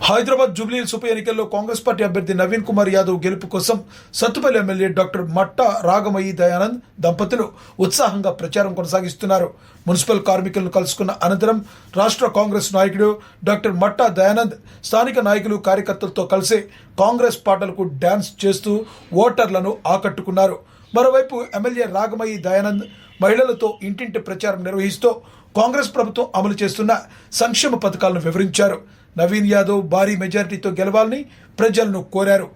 హైదరాబాద్ జూబ్లీహిల్స్ ఉప ఎన్నికల్లో కాంగ్రెస్ పార్టీ అభ్యర్థి నవీన్ కుమార్ యాదవ్ గెలుపు కోసం సత్తుపల్లి ఎమ్మెల్యే డాక్టర్ మట్టా రాగమయ్యి దయానంద్ దంపతులు ఉత్సాహంగా ప్రచారం కొనసాగిస్తున్నారు. మున్సిపల్ కార్మికులను కలుసుకున్న అనంతరం రాష్ట్ర కాంగ్రెస్ నాయకుడు డాక్టర్ మట్టా దయానంద్ స్థానిక నాయకులు కార్యకర్తలతో కలిసి కాంగ్రెస్ పాటలకు డ్యాన్స్ చేస్తూ ఓటర్లను ఆకట్టుకున్నారు. మరోవైపు ఎమ్మెల్యే రాగమయ్యి దయానంద్ మహిళలతో ఇంటింటి ప్రచారం నిర్వహిస్తూ కాంగ్రెస్ ప్రభుత్వం అమలు చేస్తున్న సంక్షేమ పథకాలను వివరించారు. నవీన్ యాదవ్ భారీ మెజారిటీతో గెలవాలని ప్రజలను కోరారు.